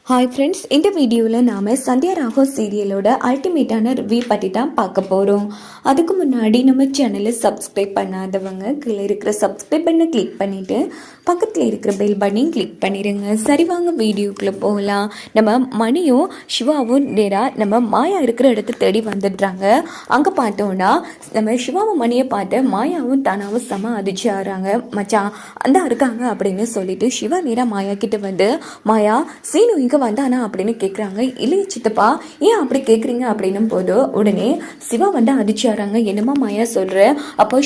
Hi friends, இந்த வீடியோவில் நாம் சந்தியா ராகோ சீரியலோட அல்டிமேட்டான ரிவ்யூ பற்றி தான் பார்க்க போகிறோம். அதுக்கு முன்னாடி நம்ம சேனலை சப்ஸ்கிரைப் பண்ணாதவங்க கீழே இருக்கிற சப்ஸ்கிரைப் பண்ண கிளிக் பண்ணிவிட்டு பக்கத்தில் இருக்கிற பெல் பட்டனையும் கிளிக் பண்ணிடுங்க. சரி, வாங்க வீடியோக்குள்ளே போகலாம். நம்ம மணியும் சிவாவும் நேராக நம்ம மாயா இருக்கிற இடத்த தேடி வந்துடுறாங்க. அங்கே பார்த்தோன்னா நம்ம சிவாவும் மணியை பார்த்து மாயாவும் தானாவும் செம அதிர்ச்சி ஆகிறாங்க. மச்சான் அந்த இருக்காங்க அப்படின்னு சொல்லிட்டு சிவா நேராக மாயா கிட்ட வந்து, மாயா சீனு இங்கே வந்தானா அப்படின்னு கேட்குறாங்க. இல்லையே சித்தப்பா, ஏன் அப்படி கேட்குறீங்க அப்படின்னும் போது உடனே சிவா வந்து அதிர்ச்சி ஆகிறாங்க. என்னமா மாயா சொல்கிற? அப்போ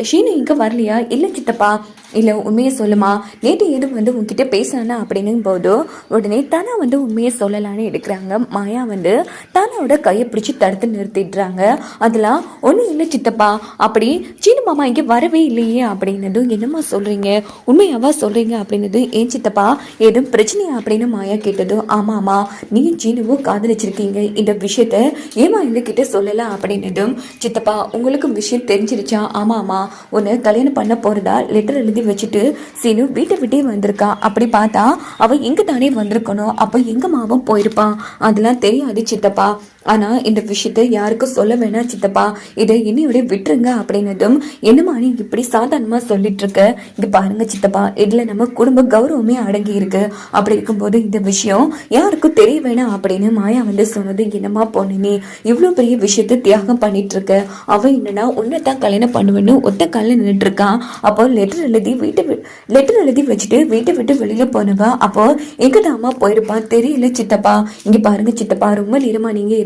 ஷீனு இங்கே வரலையா? இல்லை சித்தப்பா, இல்லை உண்மையை சொல்லுமா, நேற்று எதுவும் வந்து உங்ககிட்ட பேசினானா அப்படின்னும் போது உடனே தானா வந்து உண்மையை சொல்லலான்னு எடுக்கிறாங்க. மாயா வந்து தானாவோட கையை பிடிச்சி தடுத்து நிறுத்திடுறாங்க. அதெல்லாம் ஒன்றும் இல்லை சித்தப்பா, அப்படி சீனு மாமா இங்கே வரவே இல்லையே அப்படின்னதும், என்னம்மா சொல்கிறீங்க, உண்மையாவா சொல்கிறீங்க அப்படின்னது, ஏன் சித்தப்பா எதுவும் பிரச்சனையா அப்படின்னு மாயா கேட்டதும், ஆமாம்மா நீ சீனுவும் காதலிச்சிருக்கீங்க, இந்த விஷயத்த ஏமா எங்ககிட்ட சொல்லலாம் அப்படின்னதும், சித்தப்பா உங்களுக்கு விஷயம் தெரிஞ்சிருச்சா? ஆமாம்மா, ஒன்று கல்யாணம் பண்ண போகிறதா லெட்டர் எழுதி வச்சுட்டு சீனு வீட்டை விட்டே வந்திருக்கா. அப்படி பார்த்தா அவள் எங்கே தானே வந்திருக்கணும், அப்போ எங்கள் மாவும் போயிருப்பான். அதெல்லாம் தெரியாது சித்தப்பா, ஆனால் இந்த விஷயத்த யாருக்கும் சொல்ல வேணாம் சித்தப்பா, இதை என்னையோட விட்டுருங்க அப்படின்னதும், என்னம்மா நீ இப்படி சாதாரணமாக சொல்லிட்டு இருக்க, இங்கே பாருங்க சித்தப்பா, இதில் நம்ம குடும்ப கௌரவமே அடங்கி இருக்கு. அப்படி இருக்கும்போது இந்த விஷயம் யாருக்கும் தெரிய வேணாம் அப்படின்னு மாயா வந்து சொன்னது, என்னம்மா பொண்ணு நீ இவ்வளோ பெரிய விஷயத்த தியாகம் பண்ணிட்டு இருக்க, அவன் என்னன்னா உன்னைத்தான் கல்யாணம் பண்ணுவேன்னு ஒத்த காலில் நின்றுட்டு இருக்கான். அப்போ லெட்டர் எழுதி வச்சுட்டு வீட்டை விட்டு வெளியில போனவா அப்போ எங்கதாமா போயிருப்பான் தெரியல சித்தப்பா. இங்க பாருங்க சித்தப்பா, ரொம்ப நேரமா நீங்க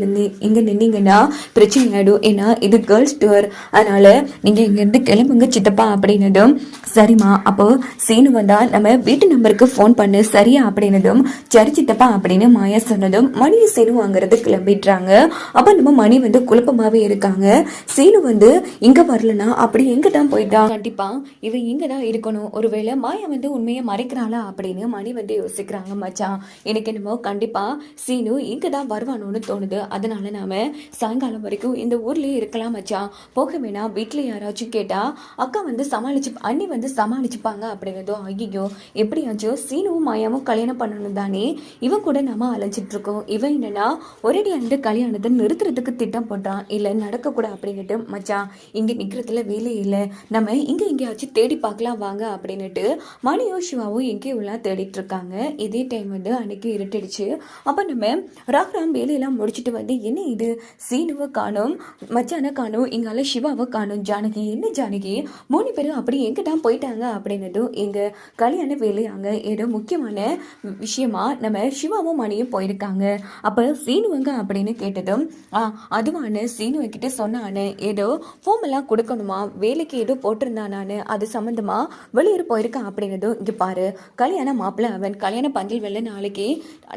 இங்க நின்னீங்கன்னா பிரச்சனை ஆயிடும், ஏன்னா இது கேர்ள்ஸ் டூர், அதனால நீங்க இங்க இருந்து கிளம்புங்க சித்தப்பா அப்படின்னதும், சரிம்மா அப்போ சீனு வந்தா நம்ம வீட்டு நம்பருக்கு ஃபோன் பண்ணு சரியா அப்படின்னதும், சரி சித்தப்பா அப்படின்னு மாயா சொன்னதும் மணியை சீனு அங்கிறது கிளம்பிடுறாங்க. அப்ப நம்ம மணி வந்து குழப்பமாவே இருக்காங்க. சீனு வந்து இங்க வரலனா அப்படி எங்க தான் போயிட்டான், கண்டிப்பா இவன் இங்க தான் இருக்கணும், ஒருவேளை மாயா வந்து உண்மையை மறைக்கிறாளா அப்படின்னு மணி வந்து யோசிக்கிறாங்க. மச்சான் எனக்கு என்னமோ கண்டிப்பா சீனு இங்க தான் வருவானோன்னு தோணுது, அதனால நாம சாயங்காலம் வரைக்கும் இந்த ஊர்லயே இருக்கலாம் மச்சான், போக வேணாம், வீட்டுல யாராச்சும் கேட்டா அக்கா வந்து அண்ணி வந்து சமாளிச்சுப்பாங்க அப்படின்னதும், ஐயோ எப்படியாச்சும் சீனுவும் மாயாவும் கல்யாணம் பண்ணணும் தானே, இவன் கூட நம்ம அலைஞ்சிட்டு இருக்கோம், இவன் என்னன்னா ஒரேடி அந்த கல்யாணத்தை நிறுத்துறதுக்கு திட்டம் போட்டான், இல்லை நடக்கக்கூட அப்படின்னுட்டு, மச்சான் இங்க நிக்கிறதுல வேலையே இல்லை, நம்ம இங்க எங்கேயாச்சும் தேடி பார்க்கலாம் வாங்க அப்படின்னுட்டு மணியும் சிவாவும் எங்கேயும் தேடிட்டு இருக்காங்க. இதே டைம் வந்து அன்னைக்கு இருட்டுடுச்சு. அப்ப நம்ம ராக்ராம் வேலையெல்லாம் முடிச்சுட்டு வந்து, என்ன இது சீனுவை காணும், மச்சான காணும், இங்கால சிவாவை காணும், ஜானகி என்ன ஜானகி 3 பேரும் அப்படி எங்க தான் போயிட்டாங்க அப்படின்னதும், எங்க கல்யாண வேலையாங்க, ஏதோ முக்கியமான விஷயமா நம்ம சிவாவும் மணியும் போயிருக்காங்க, அப்ப சீனுவங்க அப்படின்னு கேட்டதும், அதுவானு சீனுவை கிட்ட சொன்னானு, ஏதோ ஃபோம் எல்லாம் கொடுக்கணுமா, வேலைக்கு ஏதோ போட்டிருந்தானு, அது சம்பந்தமா வெளியூர் போயிருக்கான் அப்படின்னதும், இங்க பாரு கல்யாண மாப்பிள்ள அவன் கல்யாண பந்தல் வெள்ள நாளைக்கு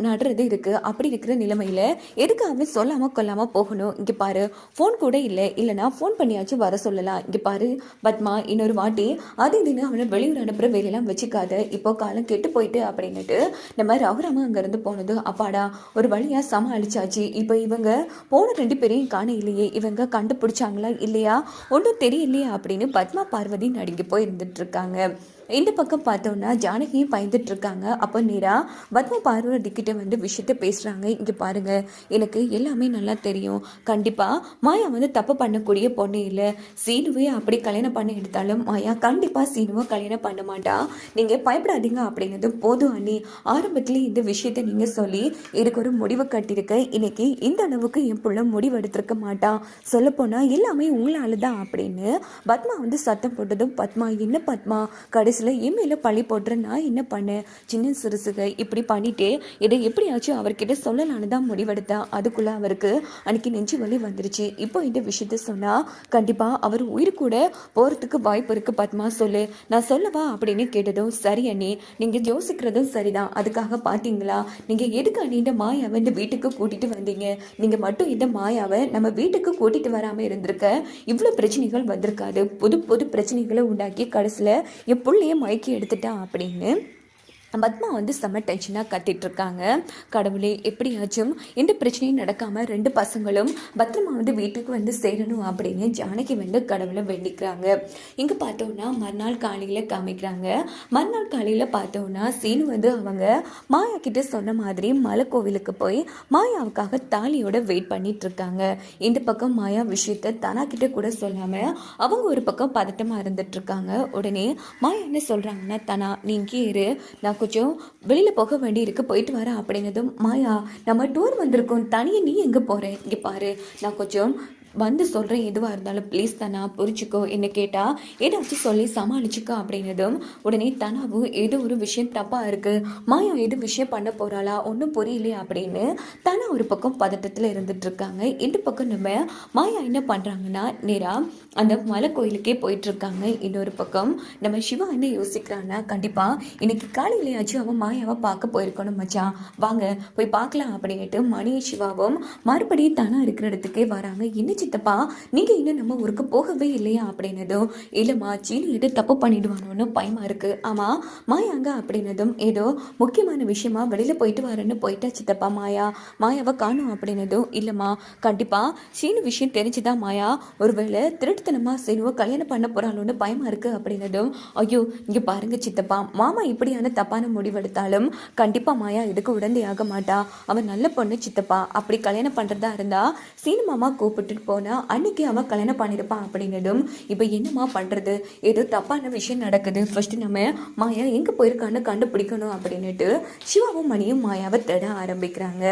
நடுறது இருக்கு, அப்படி இருக்கிற நிலைமையில எதுக்கு அவன் சொல்லாம கொல்லாம போகணும், இங்க பாரு ஃபோன் கூட இல்லை, இல்லைன்னா ஃபோன் பண்ணியாச்சும் வர சொல்லலாம், இங்க பாரு பத்மா இன்னொரு வாட்டி அது இதுன்னு அவனை வெளியூர் அனுப்புற வேலையெல்லாம் வச்சுக்காத, இப்போ காலம் கெட்டு போயிட்டு அப்படின்னுட்டு நம்ம ரகுராம அங்கிருந்து போனது, அப்பாடா ஒரு வழியா சமாளிச்சாச்சு, இப்போ இவங்க போன 2 பேரையும் காண இல்லையே, இவங்க கண்டுபிடிச்சாங்களா இல்லையா ஒன்றும் தெரியலையா அப்படின்னு பத்மா பார்வதி நடுங்கி போய் இருந்துட்டு இருக்காங்க. இந்த பக்கம் பார்த்தோம்னா ஜானகியும் பயந்துட்டு இருக்காங்க. அப்போ நேரா பத்மா பார்வதி கிட்ட வந்து விஷயத்த பேசுறாங்க. இங்க பாருங்க, எனக்கு எல்லாமே நல்லா தெரியும், கண்டிப்பா மாயா வந்து தப்பு பண்ணக்கூடிய பொண்ணு இல்லை, சீனுவே அப்படி கல்யாணம் பண்ணி எடுத்தாலும் மாயா கண்டிப்பா சீனுவை கல்யாணம் பண்ண மாட்டா, நீங்க பயப்படாதீங்க அப்படிங்கிறது போதும் அண்ணி, ஆரம்பத்திலே இந்த விஷயத்த நீங்க சொல்லி எனக்கு ஒரு முடிவு கட்டிருக்க, இன்னைக்கு இந்த அளவுக்கு என் புள்ள முடிவு எடுத்திருக்க மாட்டான், சொல்ல போனா எல்லாமே உங்களால தான் அப்படின்னு பத்மா வந்து சத்தம் போட்டதும், பத்மா என்ன பத்மா கடைசியில் என் மேல பழி போட்டுற நான் என்ன பண்ணேன், சின்ன சிறுசுக இப்படி பண்ணிட்டு இதை எப்படியாச்சும் அவர்கிட்ட சொல்லலான்னு தான் முடிவெடுத்தா, அதுக்குள்ள அவருக்கு அன்னைக்கு நெஞ்சு வலி வந்துருச்சு, இப்போ இந்த விஷயத்த சொன்னா கண்டிப்பா அவர் உயிர் கூட போறதுக்கு வாய்ப்பு இருக்கு, பத்மா சொல்லு நான் சொல்லவா அப்படின்னு கேட்டதும், சரி அண்ணி நீங்க யோசிக்கிறதும் சரிதான், அதுக்காக பாத்தீங்களா நீங்க எதுக்கு அண்ணி இந்த மாயாவை இந்த வீட்டுக்கு கூட்டிட்டு வந்தீங்க, நீங்க மட்டும் இந்த மாயாவை நம்ம வீட்டுக்கு கூட்டிட்டு வராம இருந்திருக்க இவ்வளவு பிரச்சனைகள் வந்திருக்காது, புது புது பிரச்சனைகளை உண்டாக்கி கடைசியில என் புள்ளைய மயக்கி எடுத்துட்டான் அப்படின்னு பத்மா வந்து செம்ம டென்ஷனாக கத்திட்டு இருக்காங்க. கடவுளே, எப்படியாச்சும் எந்த பிரச்சனையும் நடக்காமல் 2 பசங்களும் பத்திரமா வந்து வீட்டுக்கு வந்து சேரணும் அப்படின்னு ஜானகி வந்து கடவுளை வேண்டிக்கிறாங்க. இங்கே பார்த்தோன்னா மறுநாள் காலையில் காமிக்கிறாங்க. மறுநாள் காலையில் பார்த்தோன்னா சீனு வந்து அவங்க மாயா கிட்ட சொன்ன மாதிரி மலை கோவிலுக்கு போய் மாயாவுக்காக தாலியோட வெயிட் பண்ணிட்டு இருக்காங்க. இந்த பக்கம் மாயா விஷயத்த தனா கிட்ட கூட சொல்லாமல் அவங்க ஒரு பக்கம் பதட்டமாக இருந்துட்டு இருக்காங்க. உடனே மாயா என்ன சொல்கிறாங்கன்னா, தனா நீ இங்கே இரு, நான் கொஞ்சம் வெளியில் போக வேண்டி இருக்கு, போயிட்டு வரேன் அப்படின்னதும், மாயா நம்ம டூர் வந்திருக்கோம், தனியாக நீ எங்கே போகிறேன், இங்கே பாரு நான் கொஞ்சம் வந்து சொல்கிறேன், எதுவாக இருந்தாலும் ப்ளீஸ் தானா புரிஞ்சுக்கோ, என்ன கேட்டால் ஏதாச்சும் சொல்லி சமாளிச்சுக்கோ அப்படின்னதும் உடனே தனாவும் ஏதோ ஒரு விஷயம் தப்பாக இருக்குது, மாயா ஏதோ விஷயம் பண்ண போகிறாளா ஒன்றும் புரியலையே அப்படின்னு தனா ஒரு பக்கம் பதட்டத்தில் இருந்துகிட்ருக்காங்க. இந்த பக்கம் நம்ம மாயா என்ன பண்ணுறாங்கன்னா நேராக அந்த மலை கோயிலுக்கே போயிட்டுருக்காங்க. இன்னொரு பக்கம் நம்ம சிவா என்ன யோசிக்கிறான்னா, கண்டிப்பாக இன்னைக்கு காலையிலேயாச்சும் அவன் மாயாவை பார்க்க போயிருக்கணும் மச்சான், வாங்க போய் பார்க்கலாம் அப்படின்ட்டு மணி சிவாவும் மறுபடியும் தனா இருக்கிற இடத்துக்கே வராங்க. என்ன சித்தப்பா நீங்கள் இன்னும் நம்ம ஊருக்கு போகவே இல்லையா அப்படின்னதும், இல்லைம்மா சீனு எது தப்பு பண்ணிடுவானோன்னு பயமாக இருக்குது, ஆமாம் மாயாங்க அப்படின்னதும், ஏதோ முக்கியமான விஷயமா வெளியில் போயிட்டு வரேன்னு போயிட்டா சித்தப்பா, மாயாவை காணும் அப்படின்னதும், இல்லைம்மா கண்டிப்பாக சீனு விஷயம் தெரிஞ்சுதான் மாயா ஒருவேளை திருட்டுத்தனமாக சீனுவை கல்யாணம் பண்ண போகிறாளோன்னு பயமாக இருக்குது அப்படின்னதும், ஐயோ இங்கே பாருங்க சித்தப்பா, மாமா இப்படியான தப்பான முடிவெடுத்தாலும் கண்டிப்பாக மாயா இதுக்கு உடந்தையாக மாட்டா, அவன் நல்ல பொண்ணு சித்தப்பா, அப்படி கல்யாணம் பண்ணுறதா இருந்தால் சீனு மாமா கூப்பிட்டு போனால் அன்னைக்கு அவன் கல்யாணம் பண்ணியிருப்பான் அப்படின்னதும், இப்போ என்னம்மா பண்ணுறது, ஏதோ தப்பான விஷயம் நடக்குது, ஃபர்ஸ்ட் நம்ம மாயா எங்கே போயிருக்கான்னு கண்டுபிடிக்கணும் அப்படின்னுட்டு சிவாவும் மணியும் மாயாவை தேட ஆரம்பிக்கிறாங்க.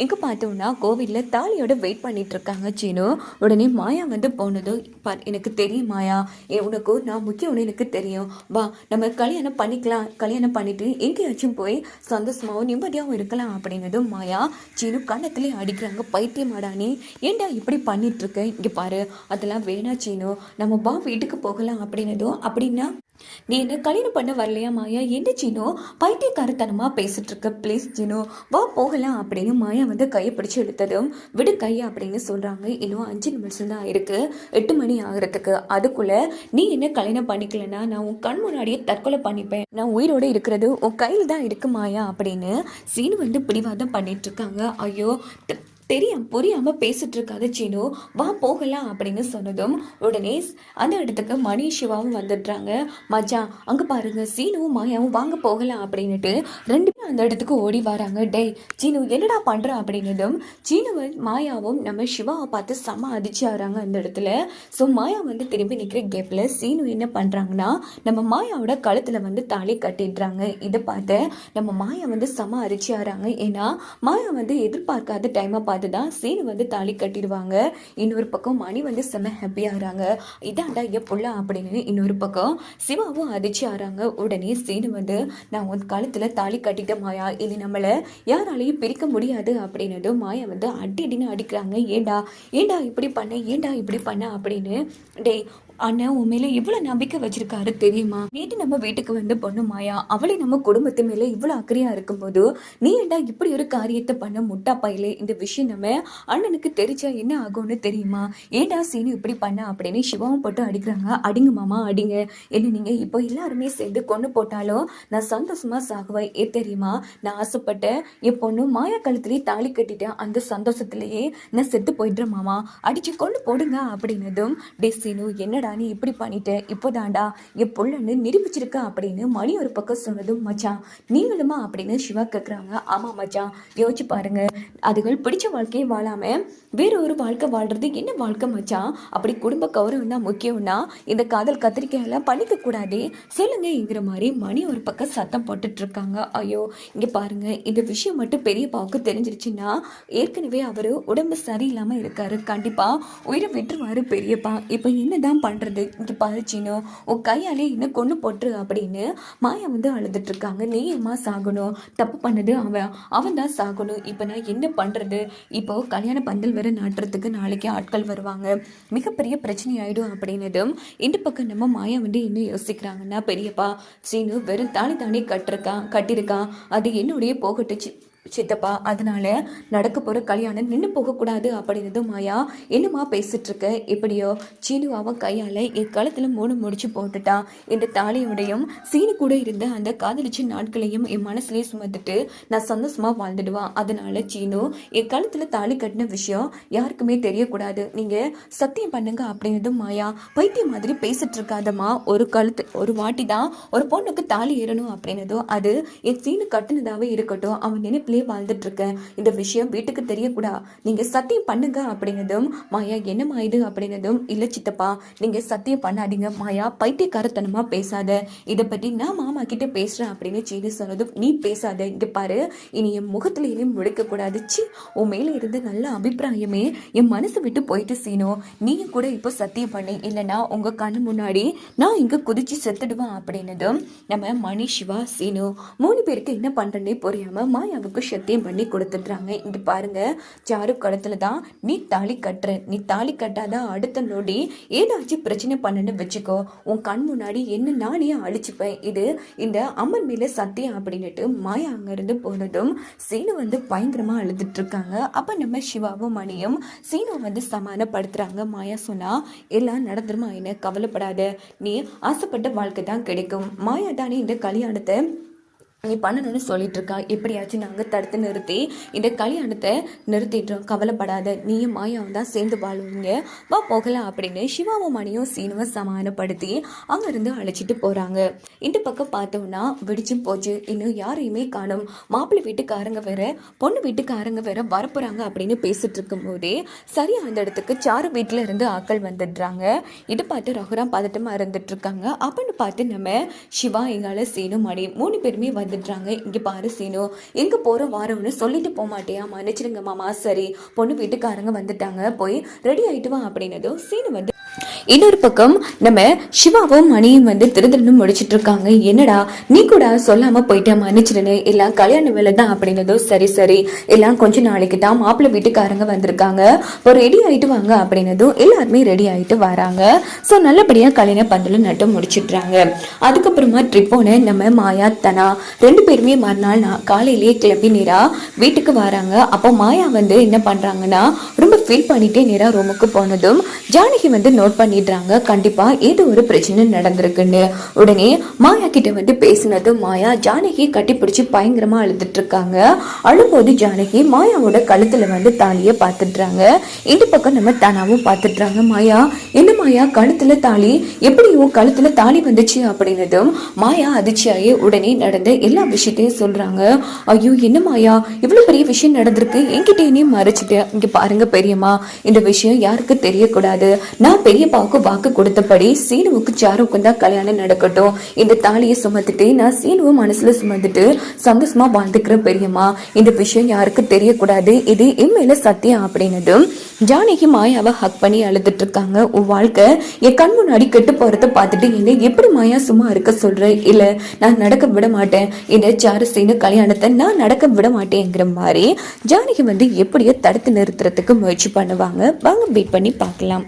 எங்கே பார்த்தோன்னா கோவிலில் தாலியோட வெயிட் பண்ணிட்டு இருக்காங்க சீனு. உடனே மாயா வந்து போனதும், எனக்கு தெரியும் மாயா, உனக்கு நான் முக்கியம்னு எனக்கு தெரியும், வா நம்ம கல்யாணம் பண்ணிக்கலாம், கல்யாணம் பண்ணிட்டு எங்கேயாச்சும் போய் சந்தோஷமாகவும் நிம்மதியாகவும் இருக்கலாம் அப்படின்னதும் மாயா சீனு கண்ணத்துலேயே அடிக்கிறாங்க. பைத்தியமாடானே, ஏண்டா இப்படி பண்ணிட்டு இருக்க, இங்கே பாரு அதெல்லாம் வேணா சீனு, நம்ம வா வீட்டுக்கு போகலாம் அப்படின்னதும், அப்படின்னா நீ என்ன கல்யாணம் பண்ண வரலையா மாயா, என்ன சீனோ பைத்தியக்காரத்தனமாக பேசிட்டு இருக்க, ப்ளீஸ் சீனோ வா போகலாம் அப்படின்னு மாயா வந்து கையை பிடிச்சி எடுத்ததும், விடு கையா அப்படின்னு சொல்கிறாங்க. இன்னும் 5 நிமிஷம் தான் இருக்குது 8 மணி ஆகிறதுக்கு, அதுக்குள்ளே நீ என்ன கல்யாணம் பண்ணிக்கலன்னா நான் உன் கண் முன்னாடியே தற்கொலை பண்ணிப்பேன், நான் உயிரோடு இருக்கிறது உன் கையில் தான் இருக்கு மாயா அப்படின்னு சீனு வந்து பிடிவாதம் பண்ணிட்டு இருக்காங்க. ஐயோ புரியாமல் பேசிட்டு இருக்காது சீனு, வா போகலாம் அப்படின்னு சொன்னதும் உடனே அந்த இடத்துக்கு மணி சிவாவும் வந்துடுறாங்க. மச்சான் அங்கே பாருங்க சீனுவும் மாயாவும் வாங்க போகலாம் அப்படின்னுட்டு 2 பேரும் அந்த இடத்துக்கு ஓடி வராங்க. டேய் சீனு என்னடா பண்ணுற அப்படின்னதும் சீனுவும் மாயாவும் நம்ம சிவாவை பார்த்து செம அதிர்ச்சி ஆகிறாங்க அந்த இடத்துல. ஸோ மாயா வந்து திரும்பி நிற்கிற கேப்பில் சீனு என்ன பண்ணுறாங்கன்னா நம்ம மாயாவோட கழுத்தில் வந்து தாலி கட்டிடுறாங்க. இதை பார்த்து நம்ம மாயா வந்து செம அதிர்ச்சி ஆகிறாங்க. ஏன்னா மாயா வந்து எதிர்பார்க்காத டைமை பார்த்து தான் சீனு வந்து தாலி கட்டிடுவாங்க. இன்னொரு பக்கம் மணி வந்து செம்ம ஹாப்பியாகிறாங்க, இதாண்டா என் புள்ள அப்படின்னு. இன்னொரு பக்கம் சிவாவும் அதிர்ச்சி ஆகிறாங்க. உடனே சீனு வந்து நான் உன் காலத்தில் தாலி கட்டிட்ட மாயா, இனி நம்மளை யாராலையும் பிரிக்க முடியாது அப்படின்னதும் மாயா வந்து அடின்னு அடிக்கிறாங்க. ஏண்டா இப்படி பண்ண அப்படின்னு. டேய் அண்ணன் உன் மேலே இவ்வளோ நம்பிக்கை வச்சிருக்காரு தெரியுமா, நேற்று நம்ம வீட்டுக்கு வந்து பொண்ணு மாயா, அவளை நம்ம குடும்பத்து மேலே இவ்வளோ அக்கறையாக இருக்கும்போது நீ ஏண்டா இப்படி ஒரு காரியத்தை பண்ண முட்டா பையிலே, இந்த விஷயம் நம்ம அண்ணனுக்கு தெரிஞ்சா என்ன ஆகும்னு தெரியுமா, ஏண்டா சீனு இப்படி பண்ண அப்படின்னு சிவாவும் போட்டு அடிக்கிறாங்க. அடிங்க மாமா அடிங்க, என்ன நீங்கள் இப்போ எல்லாருமே சேர்ந்து கொண்டு போட்டாலும் நான் சந்தோஷமாக சாகுவேன், தெரியுமா, நான் ஆசைப்பட்ட என் பொண்ணு மாயா கழுத்துலேயே தாலி கட்டிட்டேன், அந்த சந்தோஷத்துலேயே நான் செத்து போயிடுறேன் மாமா, அடிச்சு கொண்டு போடுங்க அப்படின்னதும், டே சீனு என்னடா நீ இப்படி பண்ணிட்ட, இப்போதாண்டா என் புள்ளன்னு நிரூபிச்சிருக்க அப்படின்னு மணி ஒரு பக்கம் சொன்னதும், மச்சான் நீங்களுமா அப்படின்னு சிவா கேட்குறாங்க. ஆமாம் மச்சான், யோசிச்சு பாருங்க, அதுகள் பிடிச்ச வாழ்க்கையை வாழாம வேற ஒரு வாழ்க்கை வாழ்றது என்ன வாழ்க்கை மச்சான், அப்படி குடும்ப கௌரவம் தான் முக்கியம்னா இந்த காதல் கத்திரிக்கையெல்லாம் பண்ணிக்க கூடாதே சொல்லுங்கிற மாதிரி மணி ஒரு பக்கம் சத்தம் போட்டுட்டு இருக்காங்க. ஐயோ இங்க பாருங்க, இந்த விஷயம் மட்டும் பெரியப்பாவுக்கு தெரிஞ்சிருச்சுன்னா ஏற்கனவே அவரு உடம்பு சரியில்லாம இருக்காரு, கண்டிப்பா உயிரை விட்டுருவாரு பெரியப்பா, இப்போ என்னதான் பண்றது, இங்க பாருச்சினோ உன் கையாலே இன்னும் கொண்டு போட்டுரு அப்படின்னு மாயா வந்து அழுதுட்டு இருக்காங்க. நீ ஏமா சாகணும், தப்பு பண்ணது அவன் தான் சாகணும், இப்போ நான் என்ன பண்றது, இப்போ கல்யாண பந்தல் வேற நாட்டுறதுக்கு நாளைக்கு ஆட்கள் வருவாங்க, மிகப்பெரிய பிரச்சனை ஆயிடும் அப்படின்னதும் இந்த பக்கம் நம்ம மாயா வந்து என்ன யோசிக்கிறாங்கன்னா, பெரியப்பா சீனு வெறும் தானே கட்டிருக்கான், அது என்னுடைய போகட்டுச்சு சித்தப்பா, அதனால நடக்க போற கல்யாணம் நின்று போகக்கூடாது அப்படின்னதும் மாயா, என்னம்மா பேசிட்டு இருக்க? எப்படியோ சீனுவாவ கையால என் கழுத்துல 3 முடிச்சு போட்டுட்டான். இந்த தாலியோடையும் சீனு கூட இருந்த அந்த காதலிச்ச நாட்களையும் என் மனசுலயே சுமந்துட்டு நான் சந்தோஷமா வாழ்ந்துடுவான். அதனால சீனு, என் கழுத்துல தாலி கட்டின விஷயம் யாருக்குமே தெரியக்கூடாது. நீங்க சத்தியம் பண்ணுங்க அப்படின்னதும் மாயா, பைத்தியம் மாதிரி பேசிட்டு இருக்காதம்மா. ஒரு வாட்டி தான் ஒரு பொண்ணுக்கு தாலி ஏறணும் அப்படின்னதும் அது என் சீனு கட்டுனதாவே இருக்கட்டும், அவன் நினைப்பிலே வாழ்ந்துட்டு இருக்கேன். இந்த விஷயம் வீட்டுக்கு தெரியக்கூடா. நீங்க சத்தியம் பண்ணுங்க அப்படின்னதும் மாயா, என்னம்மா இது அப்படின்னதும், இல்ல சித்தப்பா, நீங்க சத்தியம் பண்ணாதீங்க மாயா, பைத்தியக்காரத்தனமா பேசாத. இதை பத்தி நான் மாமா கிட்ட பேசுறேன் அப்படின்னு சீனு சொன்னதும், நீ பேசாத, இங்க பாரு, இனி என் முகத்திலேயே முழிக்க கூடாது. சி, உன் மேல இருந்த நல்ல அபிப்பிராயமே என் மனசு விட்டு போயிட்டு சீனு. நீயும் கூட இப்போ சத்தியம் பண்ணி, இல்லைன்னா உங்க கண்ணு முன்னாடி நான் இங்க குதிச்சு செத்துடுவேன் அப்படின்னதும் நம்ம மணி, சிவா, சீனு 3 பேருக்கு என்ன பண்றேன்னே புரியாம மாயாவுக்கு சத்தியம் பண்ணி கொடுத்துட்றாங்க. இங்க பாருங்க, சாரு கழுத்துல தான் நீ தாலி கட்டுற. நீ தாலி கட்டாதான் அடுத்த நொடி ஏதாச்சும் பிரச்சனை பண்ணுன்னு வச்சுக்கோ, உன் கண் முன்னாடி என்ன நானே அழிச்சுப்பேன். இது இந்த அம்மன் மேல சத்தியம் அப்படின்னுட்டு மாயா அங்கிருந்து போனதும் சீனு பயங்கரமா அழுதுட்டு இருக்காங்க. அப்ப நம்ம சிவாவும் மணியும் சீனு சமாதானப்படுத்துறாங்க. மாயா சொன்னா, எல்லாம் நடந்துருமா, என்ன கவலைப்படாத, நீ ஆசைப்பட்ட வாழ்க்கை தான் கிடைக்கும். மாயா தானே இந்த கல்யாணத்தை நீ பண்ணணும்னு சொல்லிட்டு இருக்கா. எப்படியாச்சும் நாங்கள் தடுத்து நிறுத்தி இந்த கல்யாணத்தை நிறுத்திட்டோம், கவலைப்படாத, நீயும் மாயாவும் தான் சேர்ந்து வாழ்வீங்க, வா போகலாம் அப்படின்னு சிவாவும் மணியும் சீனுவை சமாதானப்படுத்தி அங்கேருந்து அழைச்சிட்டு போகிறாங்க. இந்த பக்கம் பார்த்தோம்னா வெடிச்சும் போச்சு. இன்னும் யாரையுமே காணும். மாப்பிள்ளை வீட்டுக்காரங்க வேற பொண்ணு வீட்டுக்காரங்க வேற வரப்போகிறாங்க அப்படின்னு பேசிட்டு இருக்கும் போதே சரியா அந்த இடத்துக்கு சாரு வீட்டில் இருந்து ஆட்கள் வந்துடுறாங்க. இதை பார்த்து ரகுராம் பதட்டமாக இருந்துட்டு இருக்காங்க. அப்படின்னு பார்த்து நம்ம சிவா, எங்கால சீனு, மணி 3 பேருமே வந்துடுறாங்க. இங்க பாரு சீனு, எங்க போறோம் வாரோம்னு சொல்லிட்டு போக மாட்டியா? மன்னிச்சிருங்க மாமா. சரி, பொண்ணு வீட்டுக்காரங்க வந்துட்டாங்க, போய் ரெடி ஆயிட்டு வா அப்படின்னதும் சீனு இன்னொரு பக்கம் நம்ம சிவாவும் மணியும் திருதலும் முடிச்சிட்டு இருக்காங்க. என்னடா நீ கூட சொல்லாம போயிட்ட, மன்னிச்சிருன்னு, எல்லாம் கல்யாண வேலை தான் அப்படின்னதும் சரி சரி, எல்லாம் கொஞ்ச நாளைக்கு தான் மாப்பிள்ளை வீட்டுக்காரங்க வந்திருக்காங்க, ஒரு ரெடி ஆயிட்டு வாங்க அப்படின்னதும் எல்லாருமே ரெடி ஆயிட்டு வராங்க. ஸோ நல்லபடியா கல்யாண பந்தலும் நட்டு முடிச்சிடுறாங்க. அதுக்கப்புறமா ட்ரிப்போன்னு நம்ம மாயா, தனா 2 பேருமே மறுநாள் காலையிலேயே கிளம்பி நேரா வீட்டுக்கு வராங்க. அப்போ மாயா என்ன பண்றாங்கன்னா, ரொம்ப ஃபீல் பண்ணிட்டே நேரா ரூமுக்கு போனதும் ஜானகி நோட் பண்ணிடுறாங்க, கண்டிப்பா ஏதோ ஒரு பிரச்சனை நடந்திருக்குன்னு. உடனே மாயா கிட்ட பேசினது மாயா ஜானகி கட்டி பிடிச்சி பயங்கரமா அழுதுட்டு இருக்காங்க. அழும்போது ஜானகி மாயாவோட கழுத்துல தாலியை பார்த்துடுறாங்க. இந்த பக்கம் நம்ம தனாவும் பார்த்துடுறாங்க. மாயா, என்ன மாயா கழுத்துல தாலி, எப்படியோ கழுத்துல தாலி வந்துச்சு அப்படின்னதும் மாயா அதிர்ச்சியாயே உடனே நடந்த எல்லா விஷயத்தையும் சொல்றாங்க. ஐயோ, என்ன மாயா இவ்வளவு பெரிய விஷயம் நடந்திருக்கு, என்கிட்டயே மறைச்சிட்டு. இங்க பாருங்க பெரியம்மா, இந்த விஷயம் யாருக்கு தெரியக்கூடாது. நான் பெரியப்பாவுக்கு வாக்கு கொடுத்தபடி சீனுவுக்கு சாருவுக்கும் தான் கல்யாணம் நடக்கட்டும். இந்த தாலியை சுமந்துட்டு நான் சீனுவை மனசுல சுமந்துட்டு சந்தோஷமா வாழ்ந்துக்கிறேன் பெரியம்மா. இந்த விஷயம் யாருக்கு தெரியக்கூடாது, இது என் மேல சத்தியம் அப்படின்னதும் ஜானகி மாயாவை ஹக் பண்ணி அழுதுட்டு இருக்காங்க. உன் வாழ்க்கை என் கண் முன்னாடி கெட்டு போறத பார்த்துட்டு என்ன எப்படி மாயா சும்மா இருக்க சொல்ற? இல்ல, நான் நடக்க விட மாட்டேன், இந்த சாரு சீனு கல்யாணத்தை நான் நடக்க விட மாட்டேங்கிற மாதிரி ஜானகி எப்படியோ தடுத்து நிறுத்துறதுக்கு முயற்சி பண்ணுவாங்க. வாங்க வெயிட் பண்ணி பார்க்கலாம்.